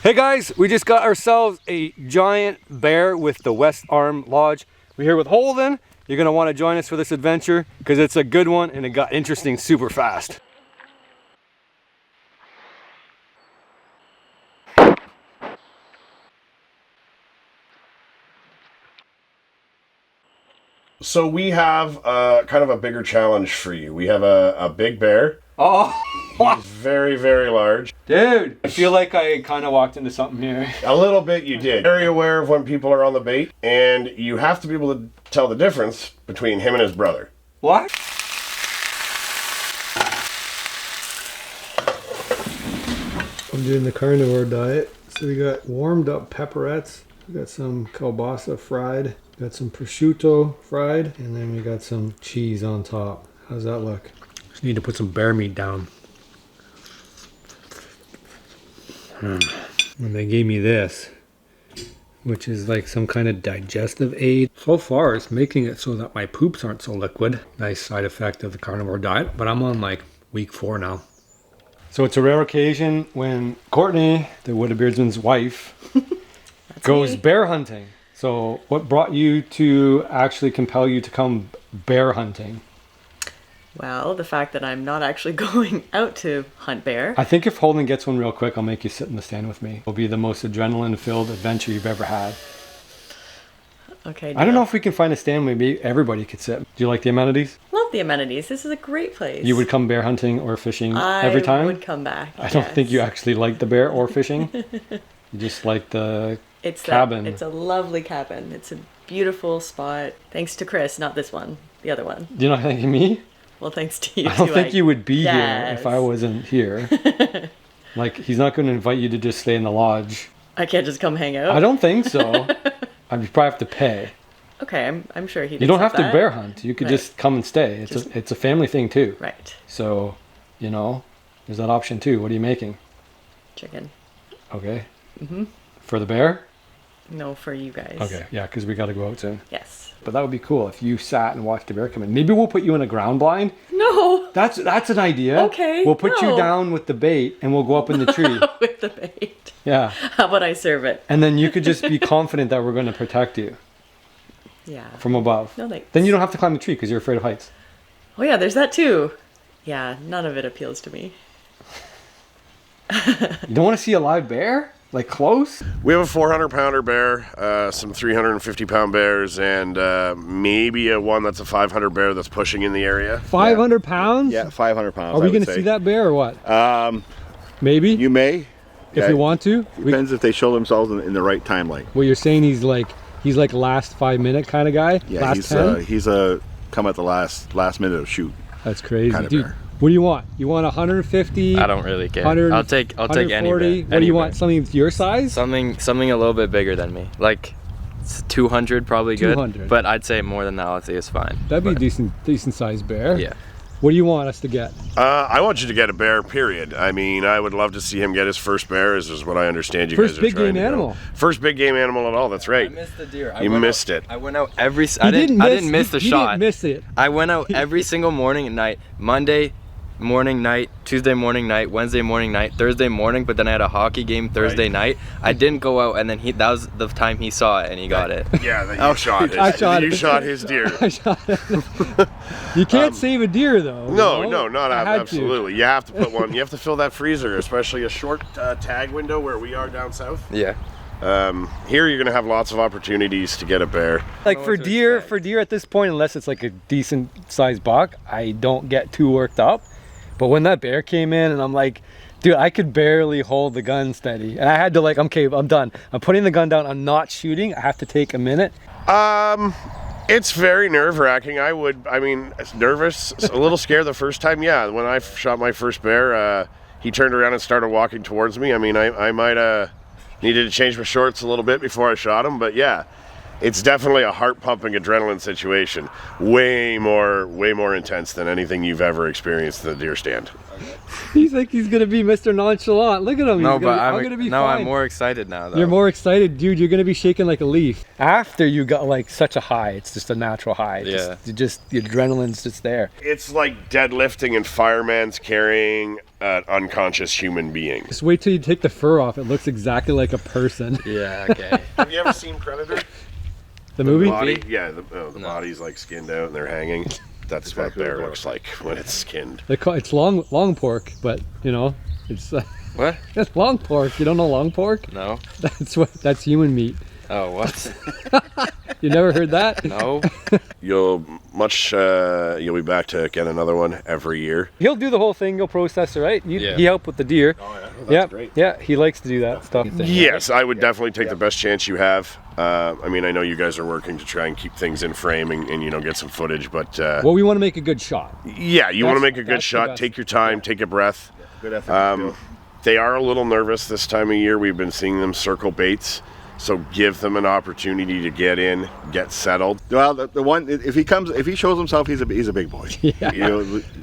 Hey guys, we just got ourselves a giant bear with the West Arm Lodge. We're here with Holden. You're gonna want to join us for this adventure because it's a good one and it got interesting super fast. So we have kind of a bigger challenge for you. We have a big bear. Oh, He's very, very large. dude, I feel like I kind of walked into something here. A little bit you did. Very aware of when people are on the bait, and you have to be able to tell the difference between him and his brother. What? I'm doing the carnivore diet. So we got warmed up pepperettes. We got some kielbasa fried. Got some prosciutto fried. And then we got some cheese on top. How's that look? Just need to put some bear meat down. And they gave me this, which is like some kind of digestive aid. So far, it's making it so that my poops aren't so liquid. Nice side effect of the carnivore diet, but I'm on like week 4 now. So it's a rare occasion when Courtney, the Woodabeardsman's wife, goes bear hunting. So what brought you to actually compel you to come bear hunting? Well, the fact that I'm not actually going out to hunt bear. I think if Holden gets one real quick, I'll make you sit in the stand with me. It'll be the most adrenaline-filled adventure you've ever had. Okay. I don't know if we can find a stand where maybe everybody could sit. Do you like the amenities? Love the amenities. This is a great place. You would come bear hunting or fishing every time? I would come back. I don't think you actually like the bear or fishing. You just like the cabin. It's a lovely cabin. It's a beautiful spot. Thanks to Chris, not this one, the other one. You're not thanking me? Well, thanks to you. I don't think you would be here guess. if I wasn't here. Like, he's not going to invite you to just stay in the lodge. I can't just come hang out? I don't think so. You probably have to pay. Okay, I'm sure he'd You don't have accept to that. bear hunt. You could just come and stay. It's a family thing too. Right. So, you know, there's that option too. What are you making? Chicken. Okay. For the bear? No, for you guys. Okay, yeah, because we got to go out soon. Yes. But that would be cool if you sat and watched a bear come in. Maybe we'll put you in a ground blind. No. That's an idea. Okay, We'll put you no. down with the bait and we'll go up in the tree. With the bait. Yeah. How about I serve it? And then you could just be confident that we're going to protect you Yeah. from above. No thanks. Then you don't have to climb the tree because you're afraid of heights. Oh yeah, there's that too. Yeah, none of it appeals to me. You don't want to see a live bear? Like close? We have a 400-pounder bear, some 350-pound bears, and maybe one that's a 500 bear that's pushing in the area. 500 pounds? Yeah, 500 pounds. Are we going to see that bear or what? Maybe? You may. If we want to? Depends if they show themselves in the right timeline. Well, you're saying he's like last 5 minute kind of guy? Yeah, last 10? he's a come at the last minute of shoot. That's crazy. kind of Dude, bear. what do you want? You want 150? I don't really care. 100, I'll take any 140? bear. What do you want? Something your size? Something a little bit bigger than me. Like 200 probably good. 200. But I'd say more than that I think is fine. That'd be But, a decent sized bear. Yeah. What do you want us to get? I want you to get a bear, period. I mean, I would love to see him get his first bear, is what I understand you First guys are big trying game to do. animal. First big game animal at all, that's right. I missed the deer. You missed it. I went out I didn't miss the shot. He didn't miss it. I went out every single morning and night. Monday morning, night, Tuesday morning, night, Wednesday morning, night, Thursday morning, but then I had a hockey game Thursday night. I didn't go out, and then that was the time he saw it and he got it. Yeah, that you shot his, I shot you it. shot his deer. I shot it. You can't save a deer though. No, you know? not I had to. absolutely. You have to put one. You have to fill that freezer, especially a short tag window where we are down south. Yeah. Here you're gonna have lots of opportunities to get a bear. Like know for what to deer, expect. at this point, unless it's like a decent sized buck, I don't get too worked up. But when that bear came in and I'm like, dude, I could barely hold the gun steady. And I had to okay, I'm done. I'm putting the gun down. I'm not shooting. I have to take a minute. It's very nerve-wracking. I mean, nervous, a little scared the first time. Yeah, when I shot my first bear, he turned around and started walking towards me. I mean, I might have needed to change my shorts a little bit before I shot him, but yeah. It's definitely a heart-pumping adrenaline situation. Way more intense than anything you've ever experienced in the deer stand. He's like he's gonna be Mr. Nonchalant. Look at him. No, He's but I'm gonna be fine. I'm more excited now, though. You're more excited, dude. You're gonna be shaking like a leaf. After you got like such a high, it's just a natural high. Yeah. Just the adrenaline's just there. It's like deadlifting and fireman's carrying an unconscious human being. Just wait till you take the fur off. It looks exactly like a person. Yeah, okay. Have you ever seen Predator? The movie? Body? Yeah, the body's like skinned out and they're hanging. That's what bear looks like when it's skinned. It's long pork, but you know, it's What? it's long pork. You don't know long pork? No. That's human meat. Oh, what? You never heard that? No. You'll be back to get another one every year. He'll do the whole thing. He'll process it, right? Yeah. He helped with the deer. Oh yeah, Yep. Yeah, he likes to do that stuff. Yes, I would definitely take the best chance you have. I mean, I know you guys are working to try and keep things in frame and get some footage, but Well, we want to make a good shot. yeah, you want to make a good that's the shot. best. Take your time, take a breath. Good effort. They are a little nervous this time of year. We've been seeing them circle baits, so give them an opportunity to get in, get settled. Well, the one if he shows himself, he's a big boy. Yeah.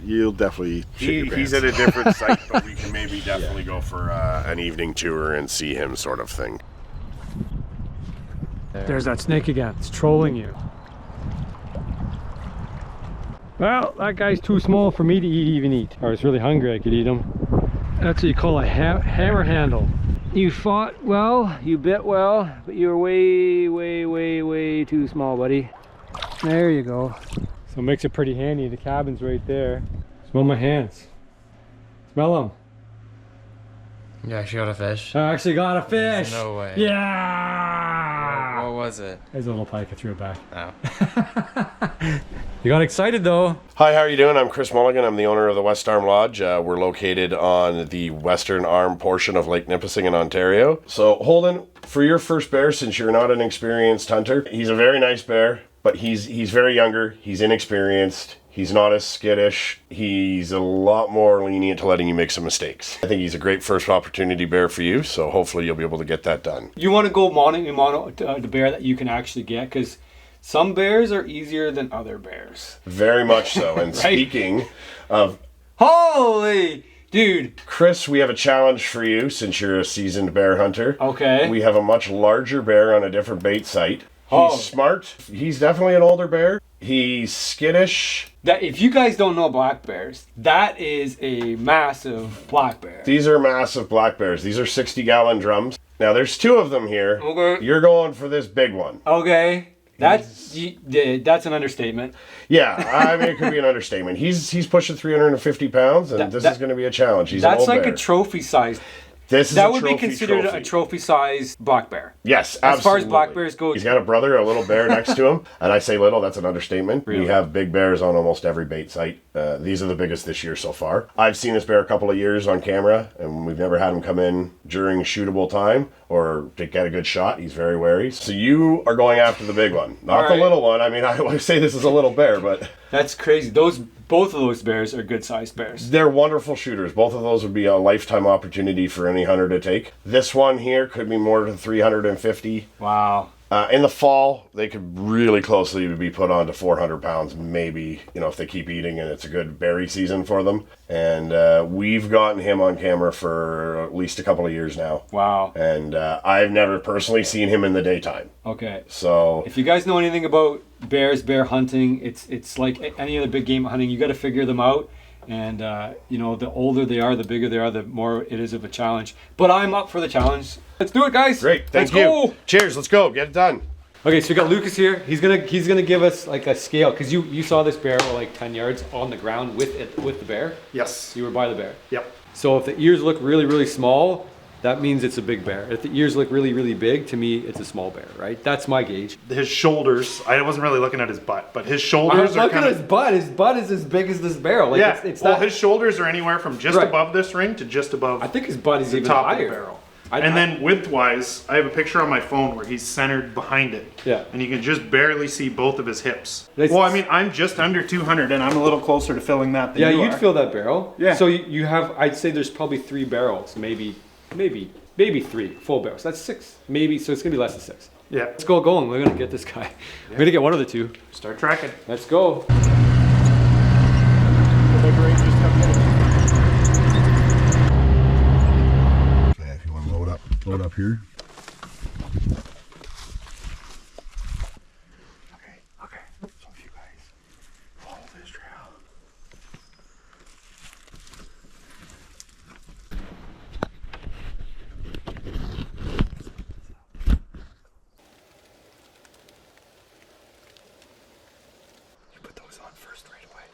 You'll definitely shit your He's pants. at a different site, but we can maybe definitely go for an evening tour and see him, sort of thing. There's that snake again. It's trolling you. Well, that guy's too small for me to even eat. Or it's really hungry, I could eat him. That's what you call a hammer handle. You fought well, you bit well, but you were way too small, buddy. There you go. So it makes it pretty handy. The cabin's right there. Smell my hands. Smell them. You actually got a fish? I actually got a fish. No way. Yeah. What was it? There's a little pike. I threw it back. Oh. You got excited though. Hi, how are you doing? I'm Chris Mulligan. I'm the owner of the West Arm Lodge. We're located on the western arm portion of Lake Nipissing in Ontario. So, Holden, for your first bear, since you're not an experienced hunter, he's a very nice bear, but he's very younger. He's inexperienced. He's not as skittish. He's a lot more lenient to letting you make some mistakes. I think he's a great first opportunity bear for you, so hopefully you'll be able to get that done. You want to go mono the bear that you can actually get, because some bears are easier than other bears. Very much so. And Right. speaking of Holy dude. Chris, we have a challenge for you since you're a seasoned bear hunter. Okay. We have a much larger bear on a different bait site. He's Oh. smart. He's definitely an older bear. He's skittish. That if you guys don't know black bears, that is a massive black bear. These are massive black bears. These are 60-gallon drums. Now, there's two of them here. Okay. You're going for this big one. Okay. That's an understatement. Yeah, I mean, it could be an understatement. He's pushing 350 pounds, and this is going to be a challenge. He's an That's old like bear. a trophy size. This is That a would be trophy considered a trophy-sized black bear. Yes, As far as absolutely. black bears go. He's got a brother, a little bear next to him, and I say little, that's an understatement. Really? We have big bears on almost every bait site. These are the biggest this year so far. I've seen this bear a couple of years on camera, and we've never had him come in during shootable time or to get a good shot. He's very wary. So you are going after the big one, not All the right. little one. I mean, I say this is a little bear, but That's crazy. Both of those bears are good-sized bears. they're wonderful shooters. Both of those would be a lifetime opportunity for any hunter to take. This one here could be more than 350. Wow. In the fall, they could really closely be put on to 400 pounds, maybe, if they keep eating and it's a good berry season for them. And we've gotten him on camera for at least a couple of years now. Wow. And I've never personally seen him in the daytime. Okay. So, If you guys know anything about bears, bear hunting, it's like any other big game hunting. You got to figure them out. And, the older they are, the bigger they are, the more it is of a challenge. But I'm up for the challenge. Let's do it, guys. great. Thank Let's you. go. Cheers. Let's go. Get it done. Okay, so we got Lucas here. He's gonna give us like a scale, because you saw this bear like 10 yards on the ground with the bear. Yes. You were by the bear. Yep. So if the ears look really small, that means it's a big bear. If the ears look really big, to me it's a small bear, right? That's my gauge. His shoulders. I wasn't really looking at his butt, but his I shoulders was are looking kind at of. his butt. His butt is as big as this barrel. Like Yeah. it's Well, that. his shoulders are anywhere from just Right. above this ring to just above I think his butt is the even top higher. of the barrel. And then width-wise, I have a picture on my phone where he's centered behind it. Yeah. And you can just barely see both of his hips. That's- Well, I mean, I'm just under 200, and I'm a little closer to filling that than Yeah, you you'd are. fill that barrel. Yeah. So you have, I'd say there's probably 3 barrels, maybe 3 full barrels. That's 6, maybe. So it's gonna be less than 6. Yeah. Let's go going. We're gonna get this guy. We're gonna get one of the two. Start tracking. Let's go. Okay, if you want to load up here. Okay. So if you guys follow this trail. You put those on first right away.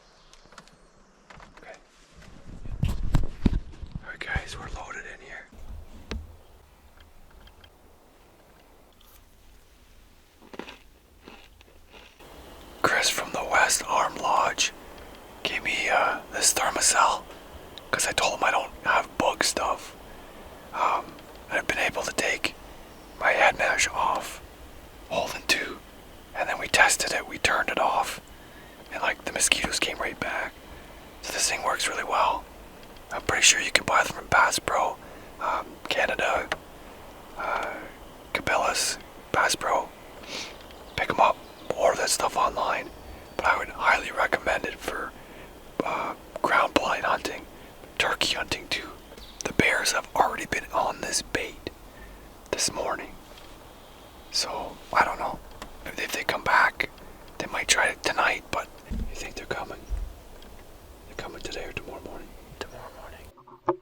Okay. Alright guys, we're loaded in here. Chris from the West Arm Lodge gave me this thermocell because I told him I don't have bug stuff. I've been able to take my head mesh off, holding 2, and then we tested it, we turned it off, and like the mosquitoes came right back. So this thing works really well. I'm pretty sure you can buy them from Bass Pro, Canada, Cabela's, Bass Pro. Pick them up, order that stuff online, but I would highly recommend it for ground blind hunting, turkey hunting too. The bears have already been on this bait this morning, so I don't know if they come back. They might try it tonight, but you think they're coming? They're coming today or tomorrow morning? Tomorrow morning.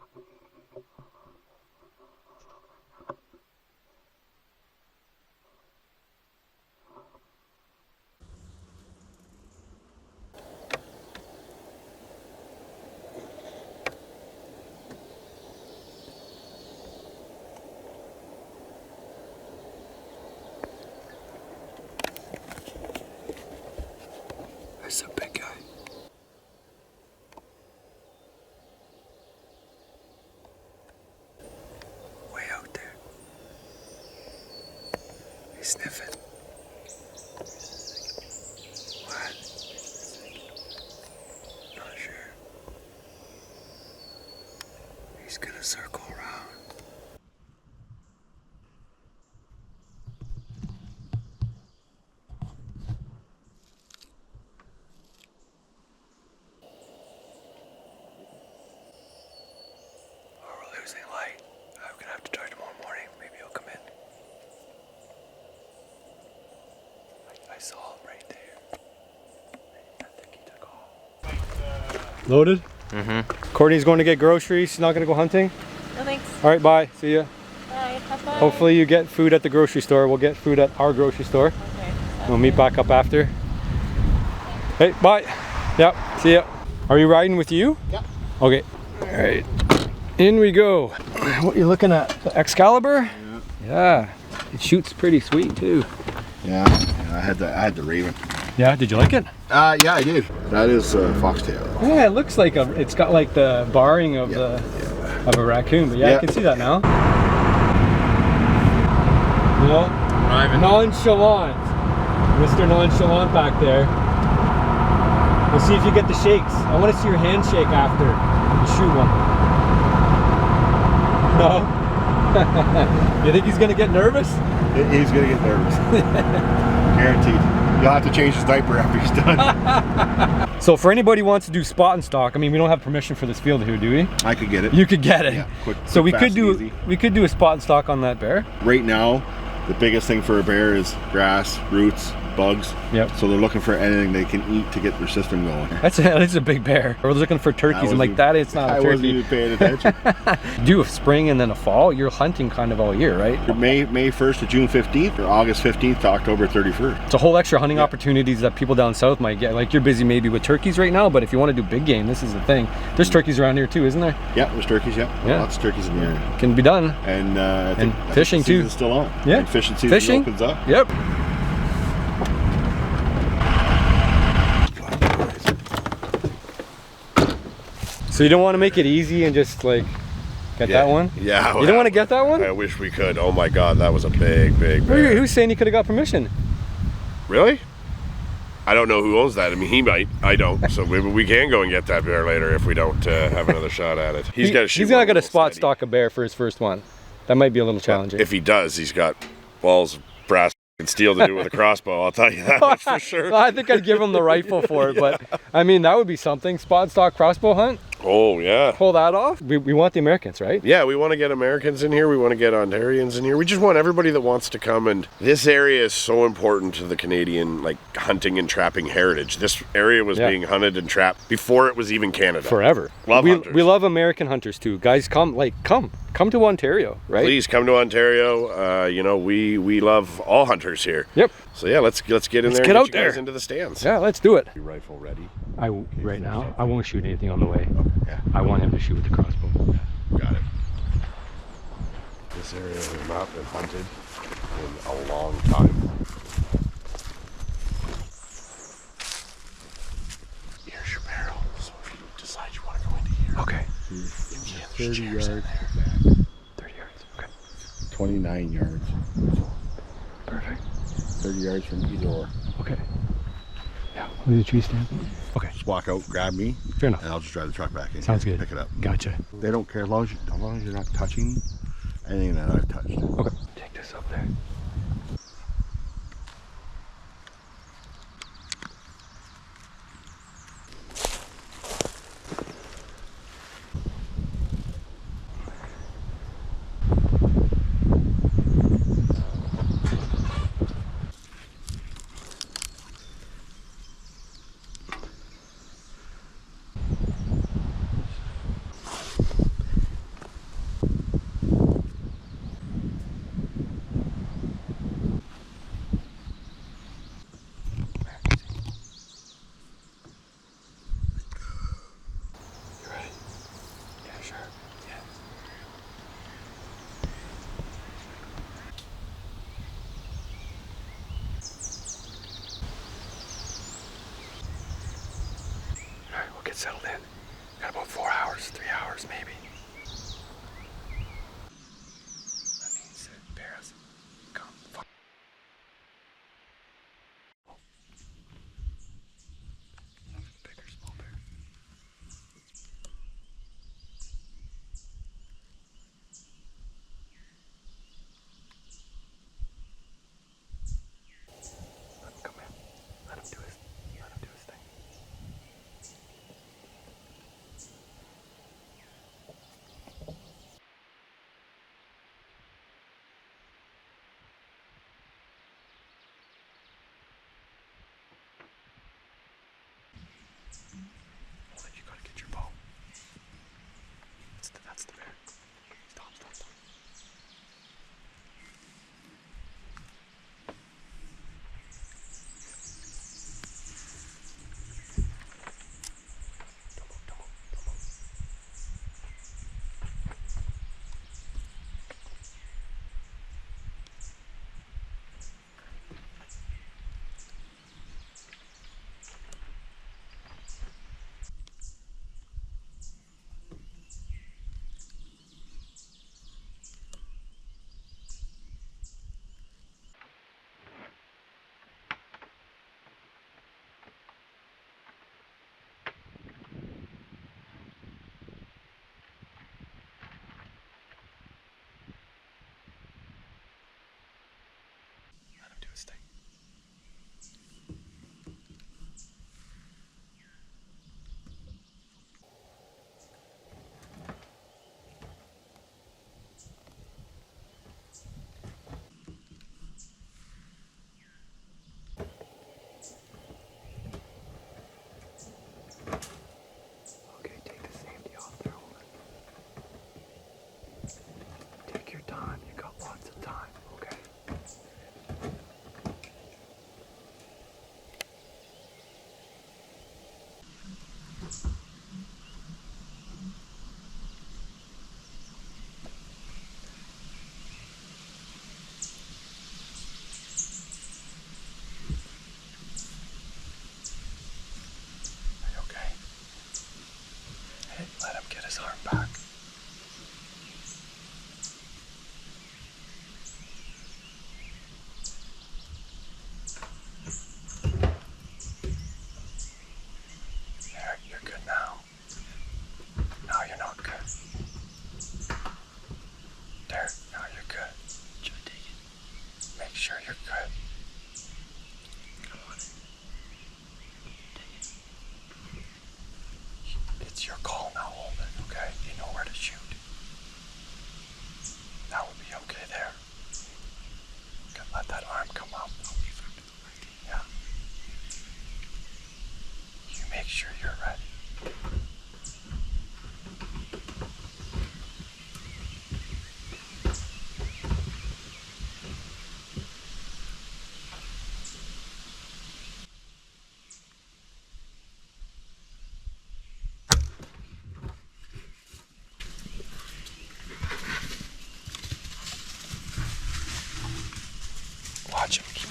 That's a big guy. Way out there. He's sniffing. What? Not sure. He's gonna circle around. Oh, we're losing light. I'm gonna have to try tomorrow morning. Maybe he'll come in. I saw him right there. I think he took off. Loaded? Mm-hmm. Courtney's going to get groceries. She's not gonna go hunting. No thanks. All right, bye. See ya. Bye. Have fun. Hopefully you get food at the grocery store. We'll get food at our grocery store. Okay. We'll meet back up after. Hey, bye. Yep, see ya. Are you riding with you? Yep. Okay. All right. In we go. What you looking at? The Excalibur? Yeah. It shoots pretty sweet too. Yeah, I had the Raven. Yeah, did you like it? Yeah, I did. That is foxtail. Yeah, it looks like it's got like the barring of of a raccoon, but yeah, I can see that now. You know? Nonchalant. Mr. Nonchalant back there. We'll see if you get the shakes. I want to see your handshake after you shoot one. No? You think he's gonna get nervous? He's gonna get nervous. Guaranteed. You'll have to change his diaper after he's done. So for anybody who wants to do spot and stock, I mean, we don't have permission for this field here, do we? I could get it. You could get it. Yeah, quick, so we fast, could do easy. we could do a spot and stock on that bear. Right now, the biggest thing for a bear is grass, roots, bugs. Yep. So they're looking for anything they can eat to get their system going. That's a big bear. We're looking for turkeys. I'm like, that it's not a I wasn't turkey. even paying attention. Do a spring and then a fall. You're hunting kind of all year, right? May 1st to June 15th, or August 15th to October 31st. It's a whole extra hunting opportunities that people down south might get. Like you're busy maybe with turkeys right now, but if you want to do big game, this is the thing. There's turkeys around here too, isn't there? Yeah, there's turkeys. Yeah, lots of turkeys in the area. Can be done. And I think fishing the too. season's still on. Yeah. And fishing season opens up. Yep. So you don't want to make it easy and just like get that one? Yeah. You don't want to get that one? I wish we could. Oh my God, that was a big bear. Who's saying you could have got permission? Really? I don't know who owns that. I mean, he might. I don't. So maybe we can go and get that bear later if we don't have another shot at it. He's got to shoot. He's not one going to little spot steady. stock a bear for his first one. That might be a little challenging. If he does, he's got balls of brass And steel to do with a crossbow, I'll tell you that much for sure. I think I'd give him the rifle for it, but I mean, that would be something. Spot stock crossbow hunt, Oh, yeah. pull that off. We want the Americans, right? Yeah, we want to get Americans in here. We want to get Ontarians in here. We just want everybody that wants to come. And this area is so important to the Canadian, like, hunting and trapping heritage. This area was being hunted and trapped before it was even Canada. Forever. Hunters. We love American hunters too. Guys, come to Ontario, right? Please come to Ontario. You know, we love all hunters here. Yep. So yeah, let's get in there. get and out get you guys there. into the stands. Yeah, let's do it. Your rifle ready? Right now, I won't shoot anything on the way. Yeah. I want him to shoot with the crossbow. Got it. This area has not been hunted in a long time. Here's your barrel. So if you decide you want to go into here. Okay. 30 yards. 30 yards. Okay. 29 yards. Perfect. 30 yards from either or. Okay. Yeah. Leave the tree stand. Okay. Just walk out, grab me, Fair enough. and I'll just drive the truck back in. Sounds here, good. Pick it up. Gotcha. They don't care as long as you're not touching anything that I've touched. Okay. Take this up there. Get settled in. Got about 4 hours, 3 hours maybe. That means that bears come. Fuck. Big or small bear? Let him come in. Let him do his thing.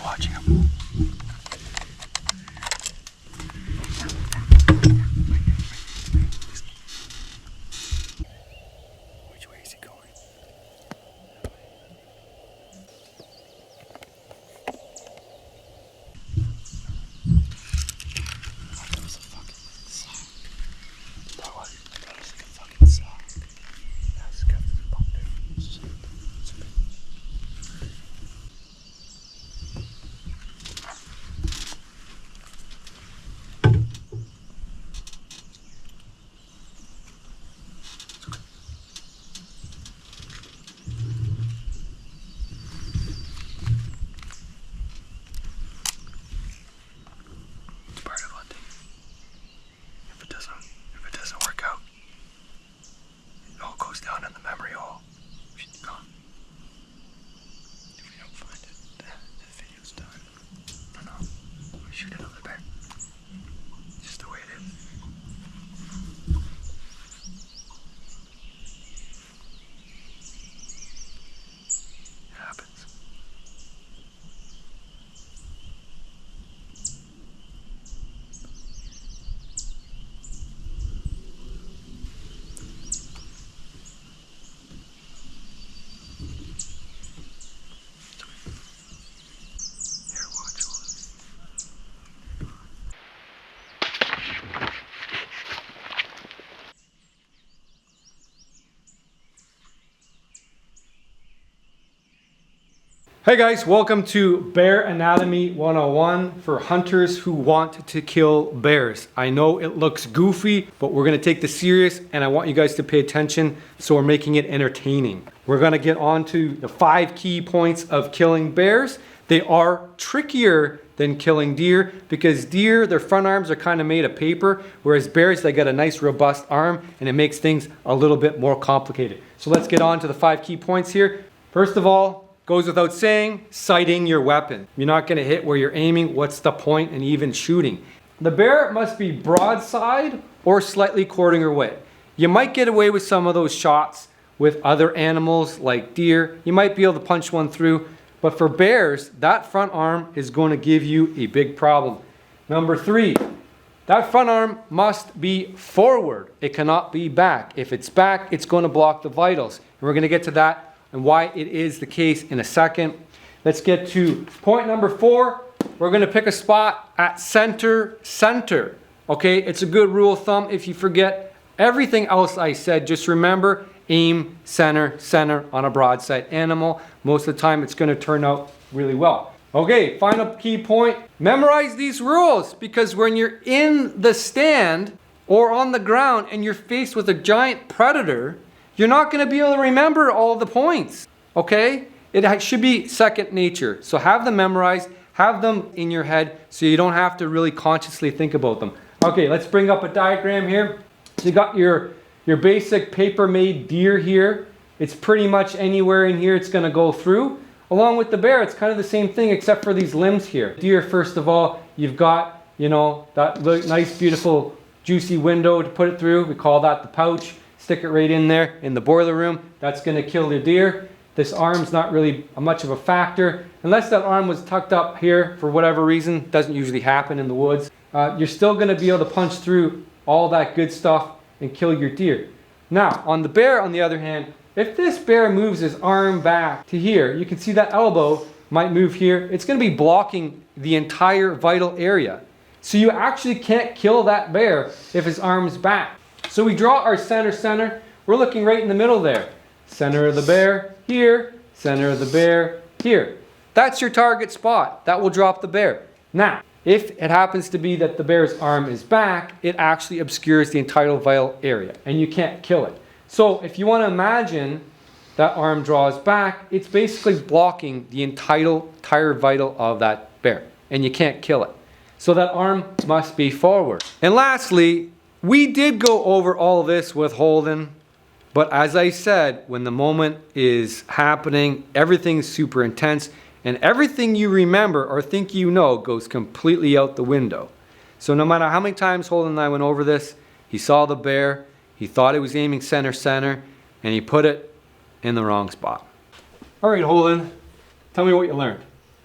watching him. Which way is he going? That was a fucking sock. That was like a fucking sock. That's got this bump there. It's part of hunting. If it doesn't work out, it all goes down in the memory hole. Gone. If we don't find it, then the video's done. No, we shoot another bear. Just the way it is. It happens. Here, watch all this. Hey guys, welcome to Bear Anatomy 101 for hunters who want to kill bears. I know it looks goofy, but we're gonna take this serious and I want you guys to pay attention, so we're making it entertaining. We're gonna get on to the 5 key points of killing bears. They are trickier than killing deer because deer, their front arms are kind of made of paper, whereas bears, they got a nice robust arm and it makes things a little bit more complicated. So let's get on to the 5 key points here. First of all, goes without saying, sighting your weapon. You're not gonna hit where you're aiming. What's the point in even shooting? The bear must be broadside or slightly quartering away. You might get away with some of those shots with other animals like deer. You might be able to punch one through, but for bears, that front arm is going to give you a big problem. Number 3, that front arm must be forward. It cannot be back. If it's back, it's going to block the vitals. And we're going to get to that and why it is the case in a second. Let's get to point number 4. We're going to pick a spot at center. Okay, it's a good rule of thumb. If you forget everything else I said, just remember aim center on a broadside animal. Most of the time it's going to turn out really well. Okay, final key point. Memorize these rules, because when you're in the stand or on the ground and you're faced with a giant predator, you're not going to be able to remember all the points, okay? It should be second nature. So have them memorized, have them in your head so you don't have to really consciously think about them. Okay, let's bring up a diagram here. So you got your basic paper-made deer here. It's pretty much anywhere in here it's going to go through. Along with the bear, it's kind of the same thing except for these limbs here. Deer, first of all, you've got, you know, that nice, beautiful, juicy window to put it through. We call that the pouch. Stick it right in there in the boiler room. That's going to kill the deer. This arm's not really much of a factor. Unless that arm was tucked up here for whatever reason, doesn't usually happen in the woods. You're still going to be able to punch through all that good stuff and kill your deer. Now, on the bear, on the other hand, if this bear moves his arm back to here, you can see that elbow might move here. It's going to be blocking the entire vital area. So you actually can't kill that bear if his arm's back. So we draw our center. We're looking right in the middle there. Center of the bear here, center of the bear here. That's your target spot. That will drop the bear. Now, if it happens to be that the bear's arm is back, it actually obscures the entire vital area and you can't kill it. So if you want to imagine that arm draws back, it's basically blocking the entire vital of that bear and you can't kill it. So that arm must be forward. And lastly, we did go over all this with Holden, but as I said, when the moment is happening, everything's super intense and everything you remember or think you know goes completely out the window. So no matter how many times Holden and I went over this, he saw the bear, he thought he was aiming center, and he put it in the wrong spot. All right, Holden, tell me what you learned.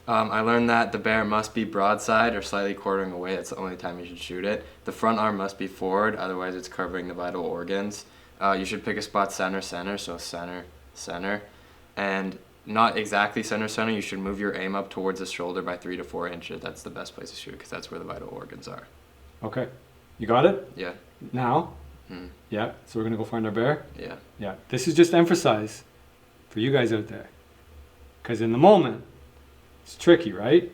I learned that the bear must be broadside or slightly quartering away. That's the only time you should shoot it. The front arm must be forward, otherwise it's covering the vital organs. You should pick a spot center, so center. And not exactly center. You should move your aim up towards the shoulder by 3 to 4 inches. That's the best place to shoot because that's where the vital organs are. Okay. You got it? Yeah. Now? Yeah. So we're going to go find our bear? Yeah. Yeah. This is just to emphasize for you guys out there. Because in the moment, it's tricky, right?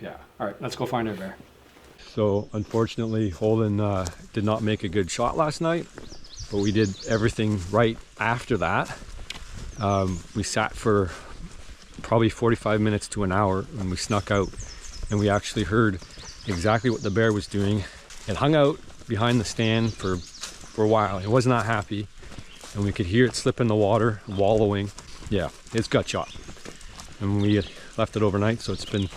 Yeah. All right. Let's go find our bear. So unfortunately, Holden did not make a good shot last night. But we did everything right after that. We sat for probably 45 minutes to an hour and we snuck out and we actually heard exactly what the bear was doing. It hung out behind the stand for a while. It was not happy and we could hear it slip in the water, wallowing. Yeah, it's gut shot. And we left it overnight, so it's been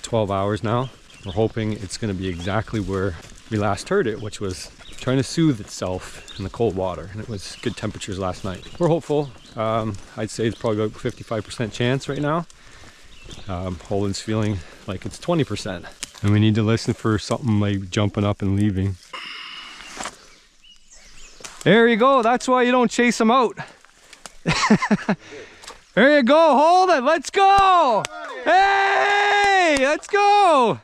12 hours now. We're hoping it's going to be exactly where we last heard it, which was trying to soothe itself in the cold water, and it was good temperatures last night. We're hopeful. I'd say it's probably about 55% chance right now. Holden's feeling like it's 20%, and we need to listen for something like jumping up and leaving. There you go. That's why you don't chase them out. There you go. Hold it. Let's go. Hey, let's go.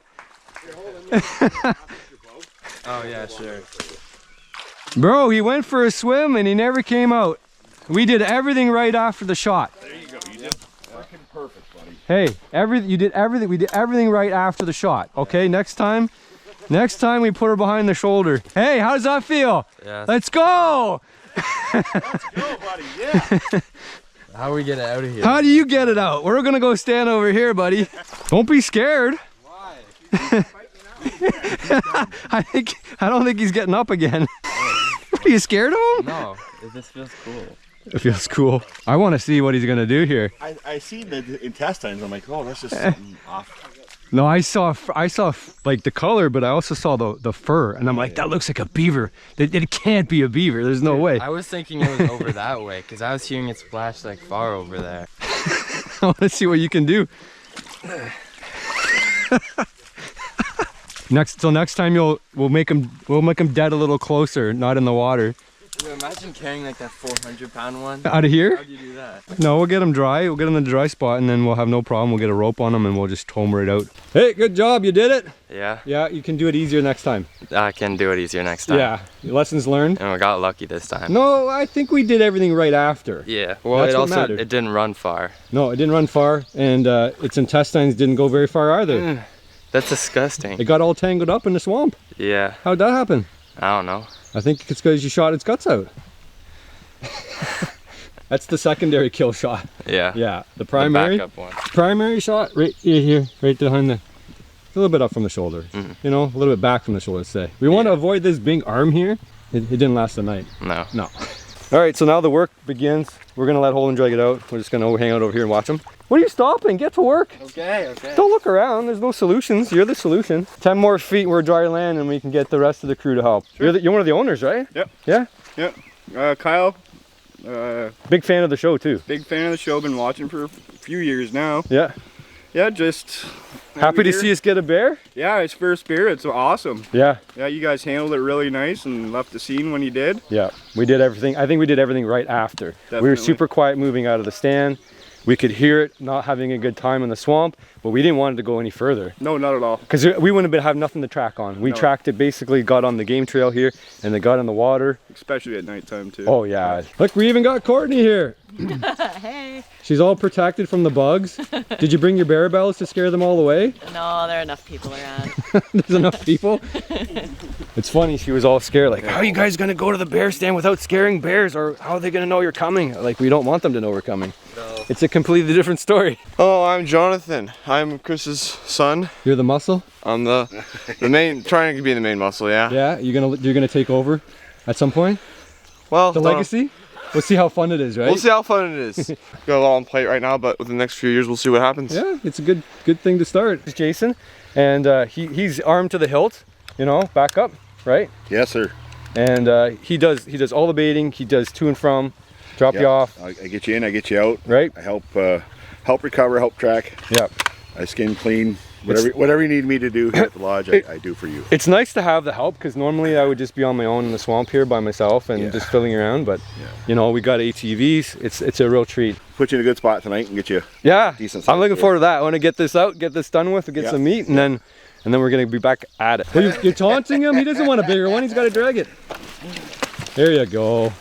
Oh yeah, sure. Bro, he went for a swim and he never came out. We did everything right after the shot. There you go. You did fucking perfect, buddy. Hey, we did everything right after the shot. Okay, next time we put her behind the shoulder. Hey, how does that feel? Yeah. Let's go. Let's go, buddy. Yeah. How do we get it out of here? How do you get it out? We're gonna go stand over here, buddy. Don't be scared. Why? I don't think he's getting up again. Are you scared of him? No, this feels cool. It feels cool. I want to see what he's gonna do here. I see the intestines. I'm like, oh, that's just something off. No, I saw like the color, but I also saw the fur, and I'm like, that looks like a beaver. It can't be a beaver. There's no way. I was thinking it was over that way because I was hearing it splash like far over there. I want to see what you can do. Next time we'll make him dead a little closer, not in the water. Dude, imagine carrying like that 400-pound one. Out of here? How'd you do that? No, we'll get him dry. We'll get him in the dry spot, and then we'll have no problem. We'll get a rope on him, and we'll just tow him right out. Hey, good job. You did it. Yeah. Yeah, you can do it easier next time. I can do it easier next time. Yeah, lessons learned. And we got lucky this time. No, I think we did everything right after. Yeah. Well, That's what mattered. it didn't run far. No, it didn't run far, and its intestines didn't go very far either. That's disgusting. It got all tangled up in the swamp. Yeah. How'd that happen? I don't know. I think it's because you shot its guts out. That's the secondary kill shot. Yeah. Yeah, the primary. The backup one. Primary shot right here, right behind a little bit up from the shoulder. You know, a little bit back from the shoulder, say. We want to avoid this big arm here. It didn't last the night. No. No. All right, so now the work begins. We're gonna let Holden drag it out. We're just gonna hang out over here and watch him. What are you stopping? Get to work. Okay. Don't look around. There's no solutions. You're the solution. 10 more feet, we're dry land, and we can get the rest of the crew to help. Sure. You're one of the owners, right? Yep. Yeah? Yep. Kyle, Big fan of the show, too. big fan of the show. Been watching for a few years now. Yeah. Yeah, just Happy to see us get a bear? Yeah, his first beer. It's awesome. Yeah. Yeah, you guys handled it really nice and left the scene when you did. Yeah. We did everything. I think we did everything right after. We were Definitely. super quiet moving out of the stand. We could hear it not having a good time in the swamp, but we didn't want it to go any further. No, not at all. Because we wouldn't have nothing to track on. We tracked it, basically got on the game trail here, and they got in the water. Especially at nighttime too. Oh yeah. Look, we even got Courtney here. Hey. She's all protected from the bugs. Did you bring your bear bells to scare them all away? No, there are enough people around. There's enough people. It's funny, she was all scared, like, how are you guys gonna go to the bear stand without scaring bears, or how are they gonna know you're coming? Like, we don't want them to know we're coming. No. It's a completely different story. Oh, I'm Jonathan. I'm Chris's son. You're the muscle? I'm the main, trying to be the main muscle, yeah. Yeah, you're gonna take over at some point? Well, The legacy? We'll see how fun it is, right? We'll see how fun it is. Got a lot on plate right now, but within the next few years, we'll see what happens. Yeah, it's a good thing to start. It's Jason, and he's armed to the hilt, you know, back up, right? Yes, sir. And he does all the baiting. He does to and from, drop you off. I get you in, I get you out. Right. I help recover, help track. Yeah. I skin clean. Whatever you need me to do here at the lodge, I do for you. It's nice to have the help, because normally I would just be on my own in the swamp here by myself and just filling around. But you know, we got ATVs. It's a real treat. Put you in a good spot tonight and get you. Decent. I'm looking forward to that. I want to get this out, get this done with, and get some meat, and then we're gonna be back at it. Well, you're taunting him. He doesn't want a bigger one. He's got to drag it. There you go.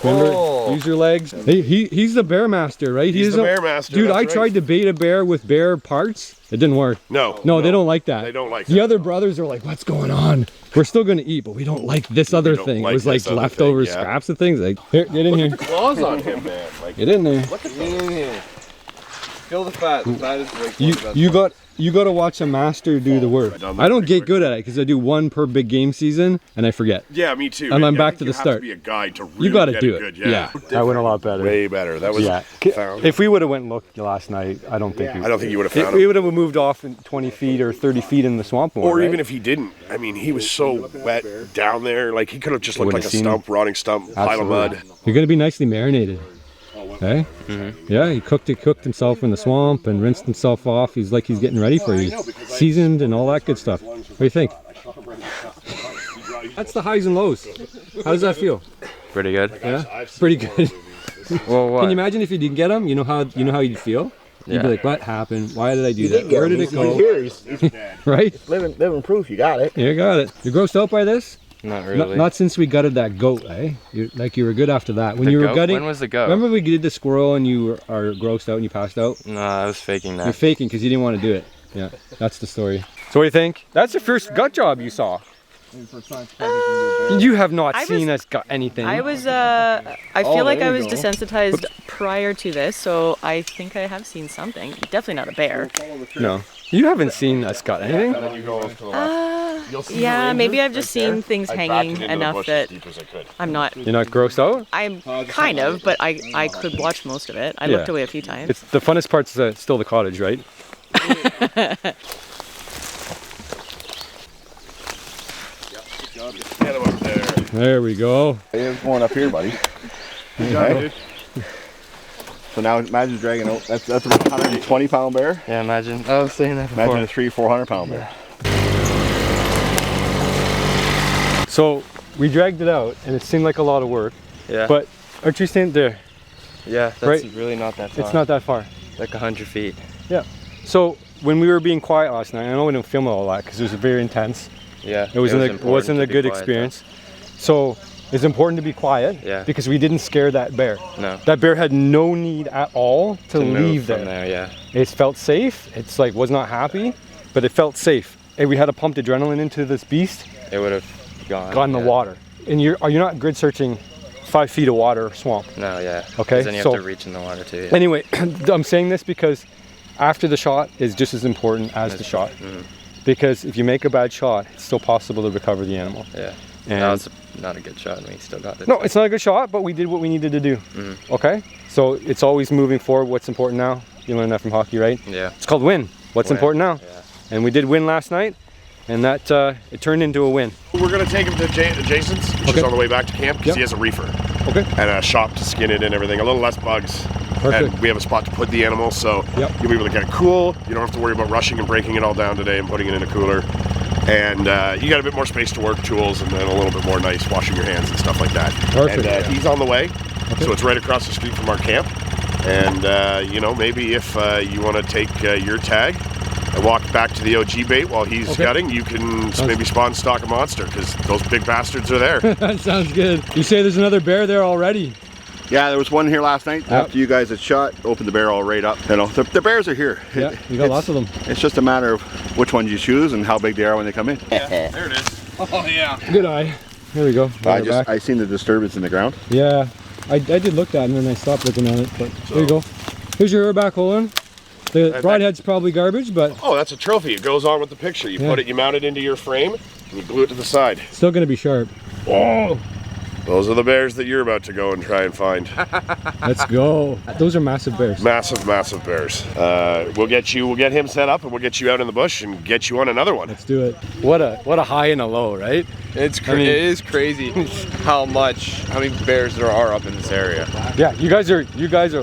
Remember, use your legs. He's the bear master, right? He's the bear master. Dude, I tried to bait a bear with bear parts. It didn't work. No, they don't like that. They don't like that. The other brothers are like, what's going on? We're still going to eat, but we don't like this other thing. It was like leftover scraps and things. Like, here, get in here. Look at the claws on him, man. Like, get in there. Look at the feel the fat. The fat is you got to watch a master do the work. I don't get good at it because I do one per big game season and I forget. Yeah, me too. And I'm back to the start. To be a guide to really you got to get do it. Good. Yeah. That went a lot better. Way better. That was If we would have went and looked last night, I don't think you would have found We would have moved off in 20 feet or 30 feet in the swamp more. Or even if he didn't. I mean, he was so wet down there. Like, he could have just looked like a stump, rotting stump, pile of mud. You're going to be nicely marinated. Okay? Yeah, he cooked himself in the swamp and rinsed himself off. He's like he's getting ready for you. Seasoned and all that good stuff. What do you think? That's the highs and lows. How does that feel? Pretty good. Yeah? Pretty good. Well, what? Can you imagine if you didn't get him? You know how you'd feel? You'd be like, what happened? Why did I do that? Where did it go? Right? Living proof, you got it. You got it. You're grossed out by this? Not really. Not since we gutted that goat, eh? You were good after that. When you were gutting. When was the goat? Remember we did the squirrel and you are grossed out and you passed out? No, I was faking that. You're faking because you didn't want to do it. Yeah, that's the story. So what do you think? That's the first gut job you saw. You have not seen us gut anything. I was, I feel like I was desensitized prior to this, so I think I have seen something. Definitely not a bear. No. You haven't seen us gut anything? Yeah, maybe I've just seen things hanging enough that I'm not... You're not grossed out? I'm kind of, but I could watch most of it. I looked away a few times. It's the funnest part's still the cottage, right? Get him up there. There we go. There's one up here, buddy. Okay. So now imagine dragging out. That's a 120-pound bear. Yeah, imagine. I was saying that before. Imagine a 300-400-pound bear. So we dragged it out, and it seemed like a lot of work. Yeah. But aren't you standing there? Yeah, that's really not that far. It's not that far. Like 100 feet. Yeah. So when we were being quiet last night, I know we didn't film all that because it was very intense. Yeah. It wasn't a good experience. So it's important to be quiet. Yeah. Because we didn't scare that bear. No. That bear had no need at all to leave from there. Yeah. It felt safe. It's like was not happy, but it felt safe. And we had to pump adrenaline into this beast. It would have gone in the water. And you're not grid searching 5 feet of water or swamp. No, yeah. Okay. Then you have to reach in the water too. Yeah. Anyway, I'm saying this because after the shot is just as important as the shot. Because if you make a bad shot, it's still possible to recover the animal. Yeah. And that was not a good shot, and we still got it. No, it's not a good shot, but we did what we needed to do. Okay? So it's always moving forward. What's important now? You learned that from hockey, right? Yeah. It's called win. What's important now? Yeah. And we did win last night, and that it turned into a win. We're going to take him to Jason's, which is on the way back to camp, because he has a reefer. Okay. And a shop to skin it and everything. A little less bugs. Perfect. And we have a spot to put the animal, so you'll be able to get it cool. You don't have to worry about rushing and breaking it all down today and putting it in a cooler. And you got a bit more space to work, tools, and then a little bit more nice washing your hands and stuff like that. Perfect. And he's on the way, so it's right across the street from our camp. And maybe if you want to take your tag and walk back to the OG bait while he's gutting, you can maybe spawn stock a monster, because those big bastards are there. That sounds good. You say there's another bear there already? Yeah, there was one here last night. After you guys had shot, opened the barrel right up. You know, the bears are here. Yeah, you got lots of them. It's just a matter of which ones you choose and how big they are when they come in. Yeah, there it is. Oh yeah. Good eye. Here we go. I seen the disturbance in the ground. Yeah, I did look at it and then I stopped looking at it. But there you go. Here's your back hole in. The broadhead's probably garbage, but oh, that's a trophy. It goes on with the picture. You put it, you mount it into your frame, and you glue it to the side. Still gonna be sharp. Oh. Those are the bears that you're about to go and try and find. Let's go. Those are massive bears. Massive, massive bears. We'll get him set up, and we'll get you out in the bush and get you on another one. Let's do it. What a high and a low, right? It is crazy how many bears there are up in this area. Yeah, you guys are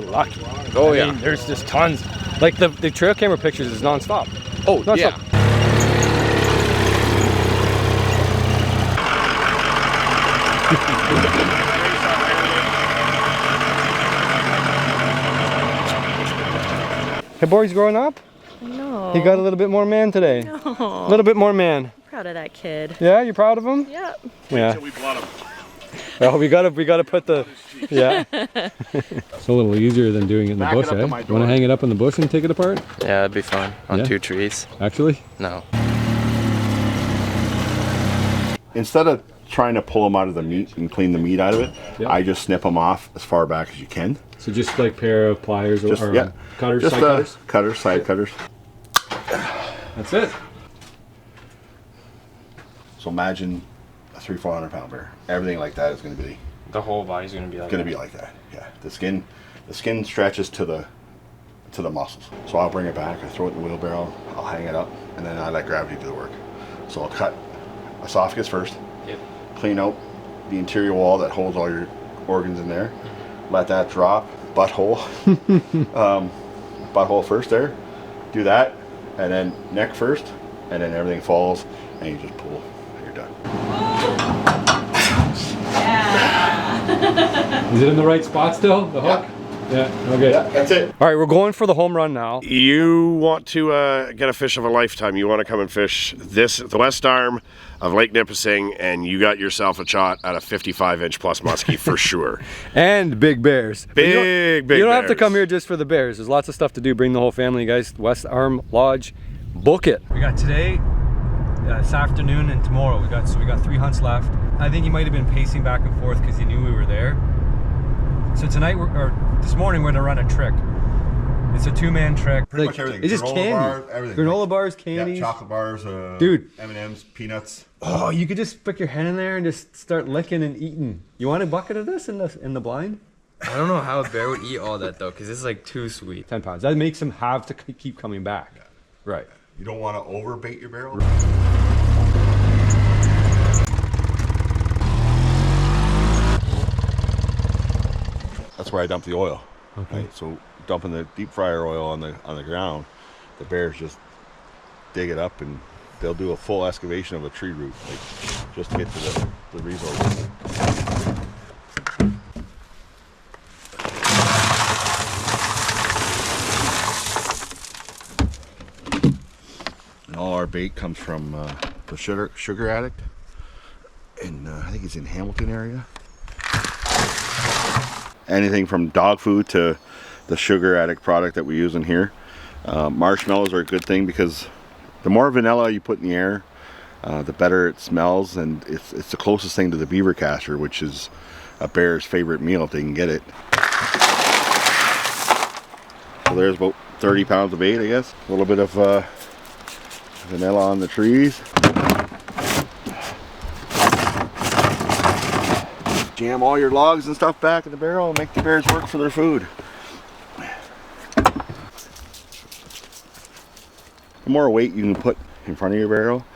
lucky. Oh, I mean, there's just tons. Like the trail camera pictures is nonstop. Oh, nonstop. yeah. Hey, boy's growing up? No. He got a little bit more man today. No. A little bit more man. I'm proud of that kid. Yeah, you proud of him? Yeah. Yeah. We blood him. Well, we gotta put the, yeah. It's a little easier than doing it in the bush, eh? You want to hang it up in the bush and take it apart? Yeah, it'd be fun on Yeah. 2 trees. Actually? No. Instead of trying to pull them out of the meat and clean the meat out of it, Yep. I just snip them off as far back as you can. So just like pair of pliers or, Just, yeah. cutters, Just side cutters? cutters, side cutters. That's it. So imagine a 300-400 pound bear. Everything like that is going to be The whole body's gonna be like that. Yeah. The skin stretches to the muscles. So I'll bring it back. I throw it in the wheelbarrow. I'll hang it up, and then I let gravity do the work. So I'll cut esophagus first. Yep. Clean out the interior wall that holds all your organs in there. Let that drop. Butthole. Butthole first there. Do that, and then neck first, and then everything falls, and you just pull, and you're done. Is it in the right spot still, the hook? Yeah, okay. Yeah, that's it. All right, we're going for the home run now. You want to get a fish of a lifetime. You want to come and fish the west arm of Lake Nipissing, and you got yourself a shot at a 55-inch plus muskie for sure. And big bears. Big You don't have to bears. come here just for the bears. There's lots of stuff to do. Bring the whole family, guys. West Arm Lodge, book it. We got today, this afternoon, and tomorrow. We got 3 hunts left. I think he might have been pacing back and forth because he knew we were there. So tonight, this morning, we're gonna run a trick. It's a 2-man trick. Pretty much everything. It's just Granola candy. bars, everything. Granola bars, Yeah, candies. chocolate bars, Dude. M&Ms, peanuts. Oh, you could just stick your hand in there and just start licking and eating. You want a bucket of this in the blind? I don't know how a bear would eat all that though, because it's like too sweet. 10 pounds. That makes him have to keep coming back. Right. You don't want to overbait your barrel. That's where I dump the oil. Okay. Right? So dumping the deep fryer oil on the ground, the bears just dig it up and they'll do a full excavation of a tree root, like just to get to the resources. And all our bait comes from the sugar addict, and I think he's in Hamilton area. Anything from dog food to the sugar addict product that we use in here. Marshmallows are a good thing because the more vanilla you put in the air, the better it smells, and it's the closest thing to the beaver caster, which is a bear's favorite meal if they can get it. So there's about 30 pounds of bait, I guess. A little bit of vanilla on the trees. Jam all your logs and stuff back in the barrel and make the bears work for their food. The more weight you can put in front of your barrel,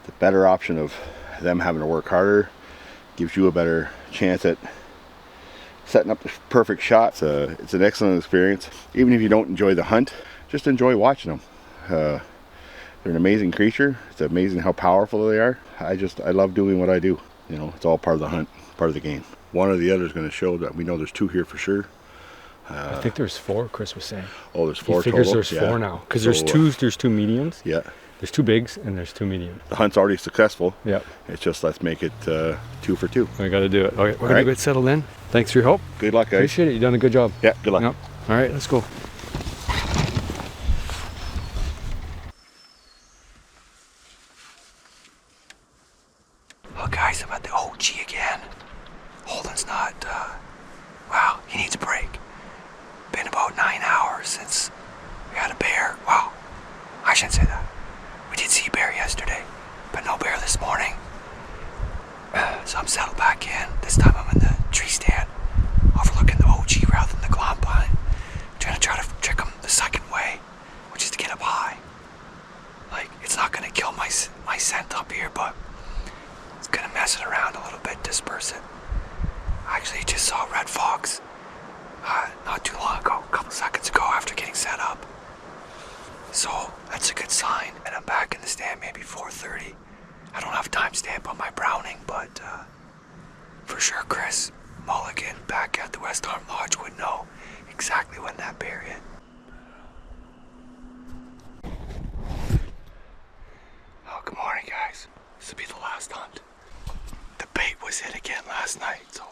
the better option of them having to work harder. Gives you a better chance at setting up the perfect shot. It's an excellent experience. Even if you don't enjoy the hunt, just enjoy watching them. They're an amazing creature. It's amazing how powerful they are. I love doing what I do. You know, it's all part of the hunt, part of the game. One or the other is going to show that we know there's 2 here for sure. I think there's 4, Chris was saying. Oh, there's 4 He figures total? there's 4 now. Because So, there's 2 mediums. Yeah. There's 2 bigs and there's 2 mediums. The hunt's already successful. Yep. It's just let's make it 2 for 2. We got to do it. Okay, we're going right. to get settled in. Thanks for your help. Good luck, guys. Appreciate it. You've done a good job. Yeah, good luck. Yep. All right, let's go. Oh, guys, I'm at the OG again. Holden's not, wow, he needs a break. Been about 9 hours since we had a bear. Wow, I shouldn't say that. We did see a bear yesterday, but no bear this morning. So I'm settled back in. This time I'm in the tree stand, overlooking the OG rather than the glom pine. Try to trick him the second way, which is to get up high. Like, it's not gonna kill my scent up here, but it's gonna mess it around a little bit, disperse it. I actually just saw a red fox not too long ago, a couple seconds That's a good sign. And I'm back in the stand maybe 4:30. I don't have timestamp on my Browning, but for sure Chris Mulligan back at the West Arm Lodge would know exactly when that bear hit. Oh, good morning, guys. This will be the last hunt. The bait was hit again last night, so.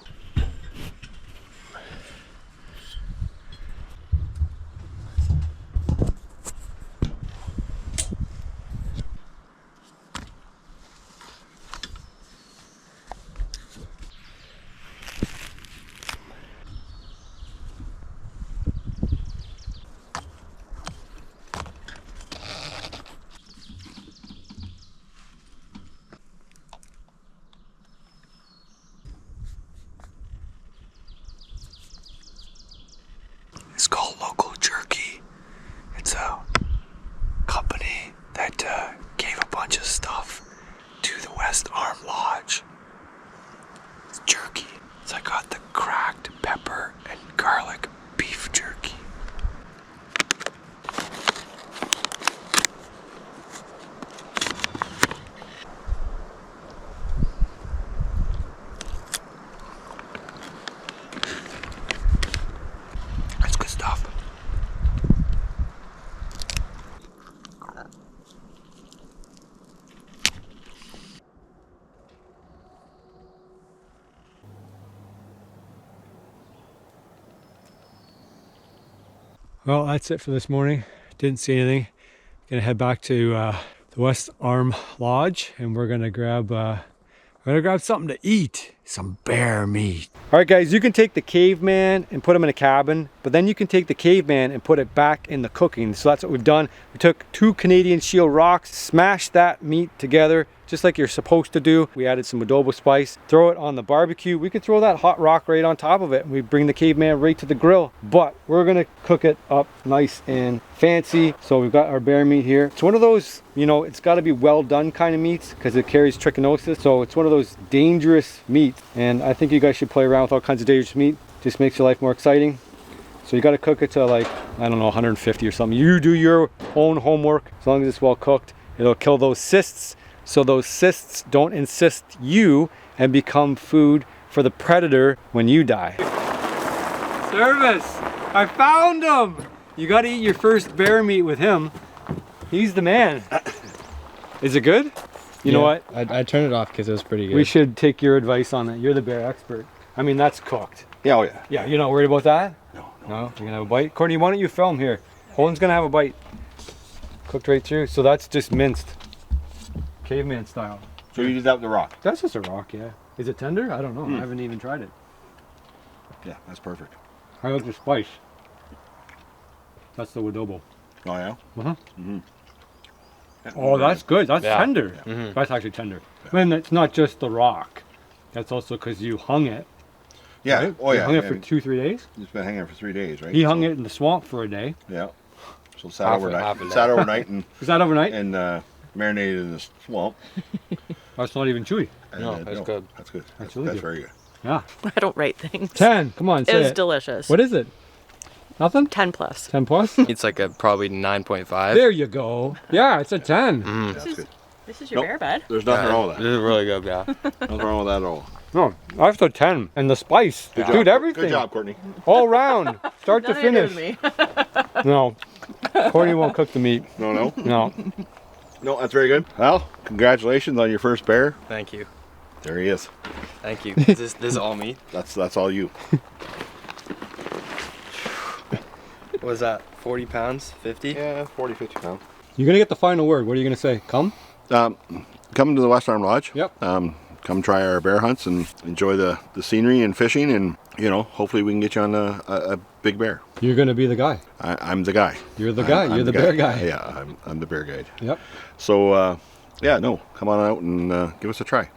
It's called Local Jerky. It's a company that gave a bunch of stuff to the West Arm Lodge. It's jerky. So I got the cracked pepper and garlic beef jerky. That's good stuff. Well, that's it for this morning. Didn't see anything. Gonna head back to the West Arm Lodge, and we're gonna grab something to eat. Some bear meat. All right, guys, you can take the caveman and put him in a cabin, but then you can take the caveman and put it back in the cooking. So that's what we've done. We took 2 Canadian Shield rocks, smashed that meat together, just like you're supposed to do. We added some adobo spice, throw it on the barbecue. We could throw that hot rock right on top of it, and we bring the caveman right to the grill. But we're gonna cook it up nice and fancy. So we've got our bear meat here. It's one of those, you know, it's gotta be well done kind of meats because it carries trichinosis. So it's one of those dangerous meats. And I think you guys should play around with all kinds of dangerous meat. Just makes your life more exciting. So you gotta cook it to like, I don't know, 150 or something. You do your own homework. As long as it's well cooked, it'll kill those cysts. So those cysts don't insist you and become food for the predator when you die. Service! I found him! You gotta eat your first bear meat with him. He's the man. Is it good? You know what? I turned it off because it was pretty good. We should take your advice on it. You're the bear expert. I mean, that's cooked. Yeah, oh yeah. Yeah, you're not worried about that? No. No? You're gonna have a bite? Courtney, why don't you film here? Holden's gonna have a bite. Cooked right through. So that's just minced. Caveman style. So you did that with the rock? That's just a rock, yeah. Is it tender? I don't know. I haven't even tried it. Yeah, that's perfect. I like the spice. That's the adobo. Oh yeah? Uh-huh. Mm-hmm. Oh, that's good. That's Yeah. tender. Yeah. Mhm. That's actually tender. I mean, it's not just the rock. That's also because you hung it. Yeah. Right? Oh You yeah. hung it yeah. for 2-3 days. It's been hanging for 3 days, right? He hung it in the swamp for a day. Yeah. So sat Half a overnight. day. Sat overnight and Was that overnight? marinated in the swamp. That's not even chewy. And, No, that's good. That's good. That's really That's good. very good. Yeah. I don't rate things. 10. Come on, It say was it. delicious. What is it? Nothing? 10 plus. 10 plus? It's like a probably 9.5. There you go. Yeah, it's a 10. That's good. This is your Nope. bear bed. There's nothing wrong with This that. is really good, yeah. Nothing wrong with that at all. No, I have to 10. And the spice. Good Dude, job. everything. Good job, Courtney. All round. Start to Nothing to do finish. with me. No. Courtney won't cook the meat. No. No. No, that's very good. Well, congratulations on your first bear. Thank you. There he is. Thank you. This is all me. That's all you. What was that? 40 pounds? 50? Yeah, 40, 50 pounds. You're going to get the final word. What are you going to say? Come? Come to the West Arm Lodge. Yep. Come try our bear hunts and enjoy the scenery and fishing, and you know, hopefully we can get you on a big bear. You're going to be the guy. I'm the guy. You're the guy. I'm You're the bear guy. Yeah, I'm the bear guide. Yep. So yeah, no, come on out and give us a try.